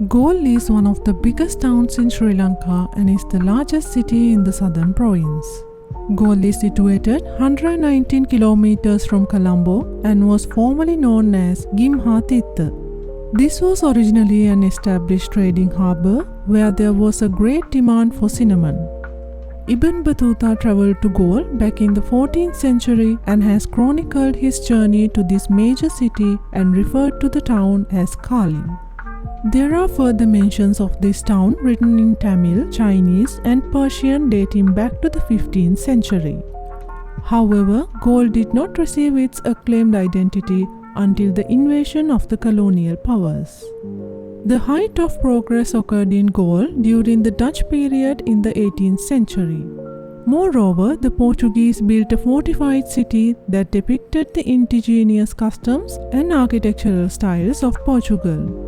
Galle is one of the biggest towns in Sri Lanka and is the largest city in the southern province. Galle is situated 119 kilometers from Colombo and was formerly known as Gimhathiththa. This was originally an established trading harbour where there was a great demand for cinnamon. Ibn Batuta travelled to Galle back in the 14th century and has chronicled his journey to this major city and referred to the town as Qali. There are further mentions of this town written in Tamil, Chinese and Persian dating back to the 15th century. However, Galle did not receive its acclaimed identity until the invasion of the colonial powers. The height of progress occurred in Galle during the Dutch period in the 18th century. Moreover, the Portuguese built a fortified city that depicted the indigenous customs and architectural styles of Portugal.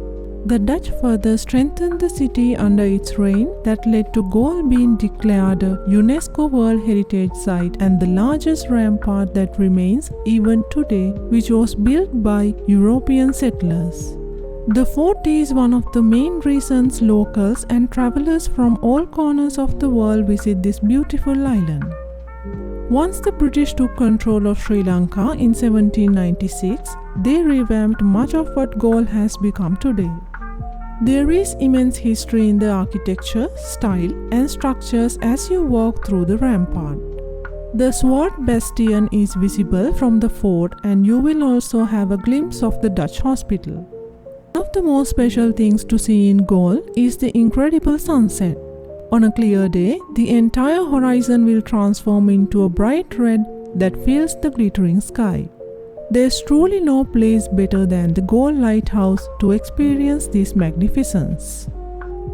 The Dutch further strengthened the city under its reign that led to Galle being declared a UNESCO World Heritage Site and the largest rampart that remains even today, which was built by European settlers. The fort is one of the main reasons locals and travelers from all corners of the world visit this beautiful island. Once the British took control of Sri Lanka in 1796, they revamped much of what Galle has become today. There is immense history in the architecture, style and structures as you walk through the rampart. The sword bastion is visible from the fort and you will also have a glimpse of the Dutch hospital. One of the most special things to see in Galle is the incredible sunset. On a clear day, the entire horizon will transform into a bright red that fills the glittering sky. There's truly no place better than the Galle Lighthouse to experience this magnificence.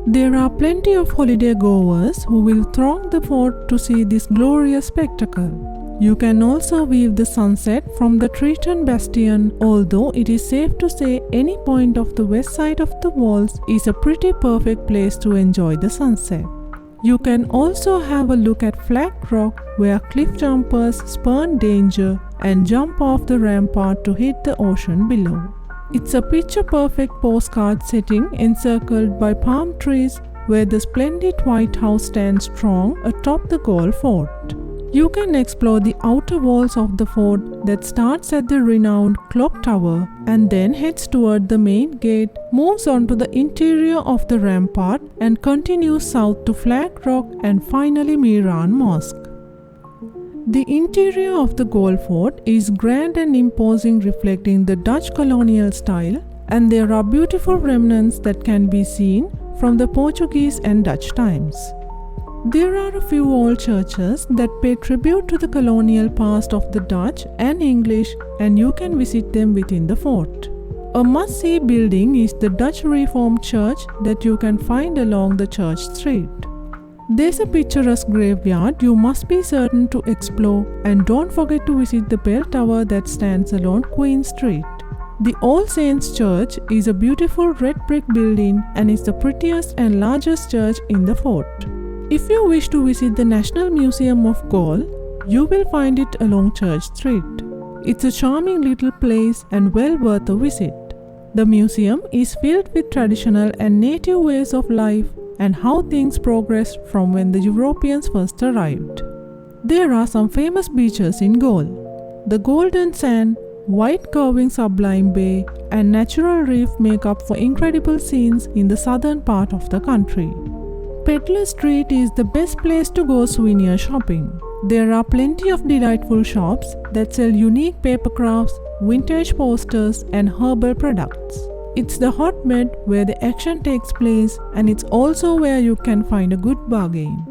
There are plenty of holiday goers who will throng the fort to see this glorious spectacle. You can also view the sunset from the Triton Bastion, although it is safe to say any point of the west side of the walls is a pretty perfect place to enjoy the sunset. You can also have a look at Flat Rock where cliff jumpers spurn danger and jump off the rampart to hit the ocean below. It's a picture-perfect postcard setting encircled by palm trees where the splendid White House stands strong atop the Galle fort. You can explore the outer walls of the fort that starts at the renowned clock tower and then heads toward the main gate, moves on to the interior of the rampart and continues south to Flat Rock and finally Miran Mosque. The interior of the Galle fort is grand and imposing, reflecting the Dutch colonial style, and there are beautiful remnants that can be seen from the Portuguese and Dutch times. There are a few old churches that pay tribute to the colonial past of the Dutch and English, and you can visit them within the fort. A must-see building is the Dutch Reformed Church that you can find along the church street. There's a picturesque graveyard you must be certain to explore, and don't forget to visit the bell tower that stands along Queen Street. The All Saints Church is a beautiful red brick building and is the prettiest and largest church in the fort. If you wish to visit the National Museum of Galle, you will find it along Church Street. It's a charming little place and well worth a visit. The museum is filled with traditional and native ways of life and how things progressed from when the Europeans first arrived. There are some famous beaches in Galle. The golden sand, white curving sublime bay, and natural reef make up for incredible scenes in the southern part of the country. Peddler Street is the best place to go souvenir shopping. There are plenty of delightful shops that sell unique paper crafts, vintage posters, and herbal products. It's the hotbed where the action takes place, and it's also where you can find a good bargain.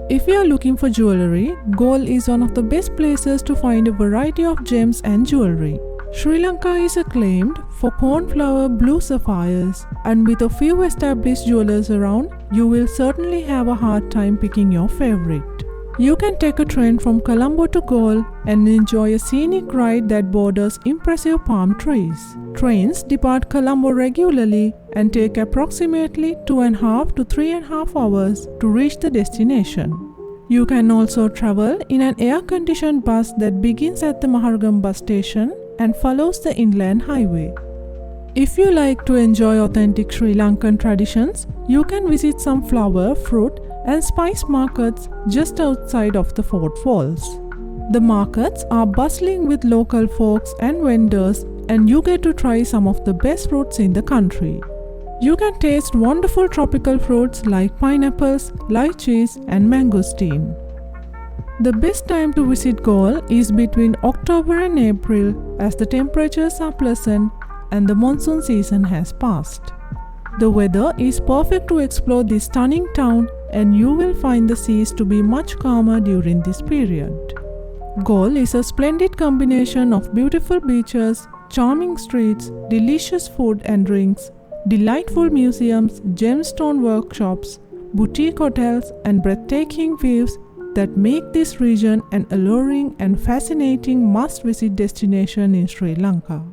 If you are looking for jewelry, Galle is one of the best places to find a variety of gems and jewelry. Sri Lanka is acclaimed for cornflower blue sapphires, and with a few established jewelers around, you will certainly have a hard time picking your favorite. You can take a train from Colombo to Galle and enjoy a scenic ride that borders impressive palm trees. Trains depart Colombo regularly and take approximately 2.5 to 3.5 hours to reach the destination. You can also travel in an air-conditioned bus that begins at the Mahargam bus station and follows the inland highway. If you like to enjoy authentic Sri Lankan traditions, you can visit some flower, fruit, and spice markets just outside of the fort walls. The markets are bustling with local folks and vendors, and you get to try some of the best fruits in the country. You can taste wonderful tropical fruits like pineapples, lychees, and mangosteen. The best time to visit Galle is between October and April, as the temperatures are pleasant and the monsoon season has passed. The weather is perfect to explore this stunning town, and you will find the seas to be much calmer during this period. Galle is a splendid combination of beautiful beaches, charming streets, delicious food and drinks, delightful museums, gemstone workshops, boutique hotels, and breathtaking views that make this region an alluring and fascinating must-visit destination in Sri Lanka.